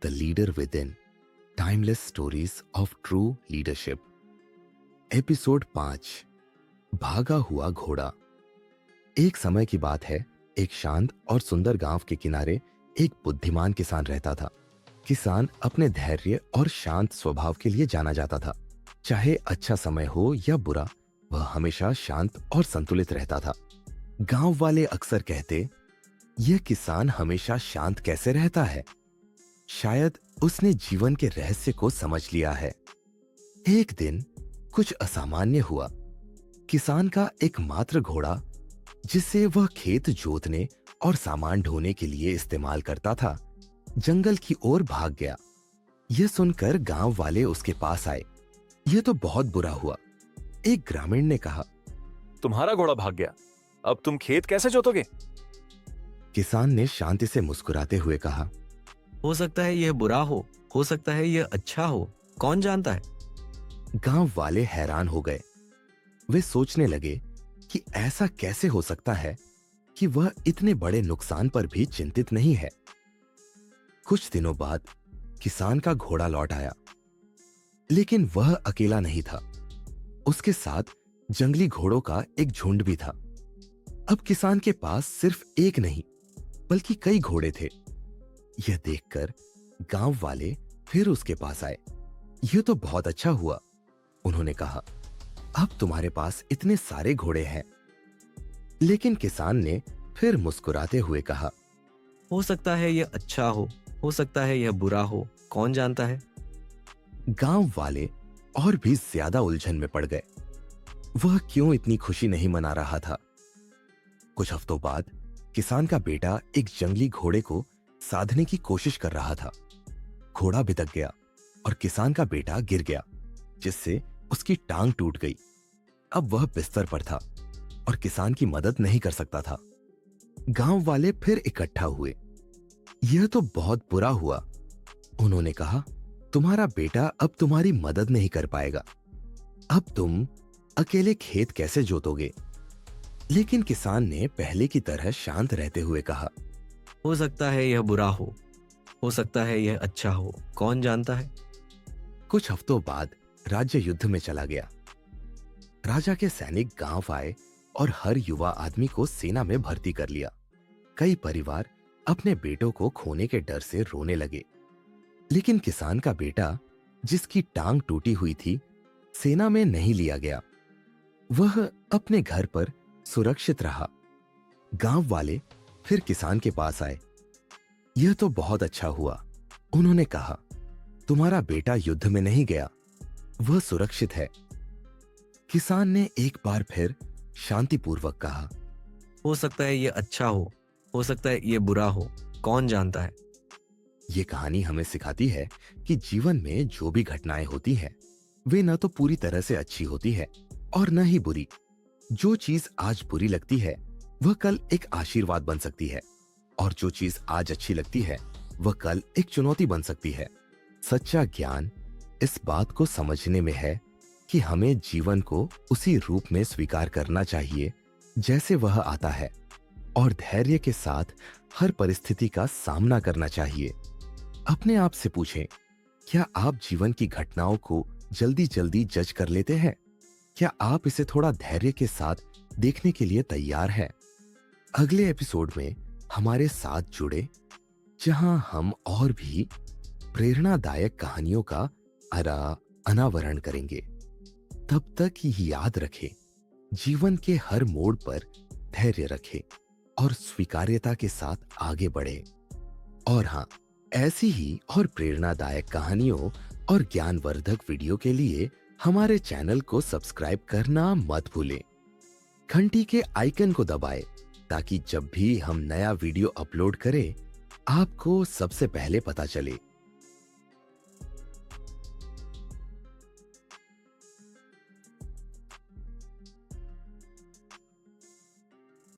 The leader with in, timeless stories of true leadership. Episode 5, भागा हुआ घोड़ा। एक समय की बात है, एक शांत और सुंदर गांव के किनारे एक बुद्धिमान किसान रहता था। किसान अपने धैर्य और शांत स्वभाव के लिए जाना जाता था। चाहे अच्छा समय हो या बुरा, वह हमेशा शांत और संतुलित रहता था। गांव वाले अक्सर कहते, यह किसान हमेशा शांत कैसे रहता है? शायद उसने जीवन के रहस्य को समझ लिया है। एक दिन कुछ असामान्य हुआ। किसान का एकमात्र घोड़ा, जिसे वह खेत जोतने और सामान ढोने के लिए इस्तेमाल करता था, जंगल की ओर भाग गया। यह सुनकर गांव वाले उसके पास आए। यह तो बहुत बुरा हुआ। एक ग्रामीण ने कहा, तुम्हारा घोड़ा भाग गया, अब तुम खेत कैसे जोतोगे? किसान ने शांति से मुस्कुराते हुए कहा, हो सकता है यह बुरा हो सकता है यह अच्छा हो, कौन जानता है। गांव वाले हैरान हो गए। वे सोचने लगे कि ऐसा कैसे हो सकता है कि वह इतने बड़े नुकसान पर भी चिंतित नहीं है। कुछ दिनों बाद किसान का घोड़ा लौट आया, लेकिन वह अकेला नहीं था। उसके साथ जंगली घोड़ों का एक झुंड भी था। अब किसान के पास सिर्फ एक नहीं, बल्कि कई घोड़े थे। यह देखकर गांव वाले फिर उसके पास आए। यह तो बहुत अच्छा हुआ, उन्होंने कहा, अब तुम्हारे पास इतने सारे घोड़े हैं। लेकिन किसान ने फिर मुस्कुराते हुए कहा, हो सकता है यह अच्छा हो सकता है यह बुरा हो, कौन जानता है। गांव वाले और भी ज्यादा उलझन में पड़ गए। वह क्यों इतनी खुशी नहीं मना रहा था? कुछ हफ्तों बाद किसान का बेटा एक जंगली घोड़े को साधने की कोशिश कर रहा था। घोड़ा भिदक गया और किसान का बेटा गिर गया, जिससे उसकी टांग टूट गई। अब वह बिस्तर पर था और किसान की मदद नहीं कर सकता था। गांव वाले फिर इकट्ठा हुए। यह तो बहुत बुरा हुआ, उन्होंने कहा, तुम्हारा बेटा अब तुम्हारी मदद नहीं कर पाएगा। अब तुम अकेले खेत कैसे जोतोगे? लेकिन किसान ने पहले की तरह शांत रहते हुए कहा, हो सकता है यह बुरा हो सकता है यह अच्छा हो, कौन जानता है। कुछ हफ्तों बाद राज्य युद्ध में चला गया। राजा के सैनिक गांव आए और हर युवा आदमी को सेना में भर्ती कर लिया। कई परिवार अपने बेटों को खोने के डर से रोने लगे। लेकिन किसान का बेटा, जिसकी टांग टूटी हुई थी, सेना में नहीं लिया गया। वह अपने घर पर सुरक्षित रहा। गांव वाले फिर किसान के पास आए। यह तो बहुत अच्छा हुआ, उन्होंने कहा, तुम्हारा बेटा युद्ध में नहीं गया, वह सुरक्षित है। किसान ने एक बार फिर शांतिपूर्वक कहा, हो सकता है यह अच्छा हो सकता है यह बुरा हो, कौन जानता है। यह कहानी हमें सिखाती है कि जीवन में जो भी घटनाएं होती हैं, वे न तो पूरी तरह से अच्छी होती है और न ही बुरी। जो चीज आज बुरी लगती है, वह कल एक आशीर्वाद बन सकती है, और जो चीज आज अच्छी लगती है, वह कल एक चुनौती बन सकती है। सच्चा ज्ञान इस बात को समझने में है कि हमें जीवन को उसी रूप में स्वीकार करना चाहिए जैसे वह आता है, और धैर्य के साथ हर परिस्थिति का सामना करना चाहिए। अपने आप से पूछें, क्या आप जीवन की घटनाओं को जल्दी जल्दी जज कर लेते हैं? क्या आप इसे थोड़ा धैर्य के साथ देखने के लिए तैयार हैं? अगले एपिसोड में हमारे साथ जुड़े, जहां हम और भी प्रेरणादायक कहानियों का अनावरण करेंगे। तब तक याद रखें, जीवन के हर मोड़ पर धैर्य रखें और स्वीकार्यता के साथ आगे बढ़े। और हाँ, ऐसी ही और प्रेरणादायक कहानियों और ज्ञानवर्धक वीडियो के लिए हमारे चैनल को सब्सक्राइब करना मत भूलें। घंटी के आइकन को दबाएं ताकि जब भी हम नया वीडियो अपलोड करें, आपको सबसे पहले पता चले।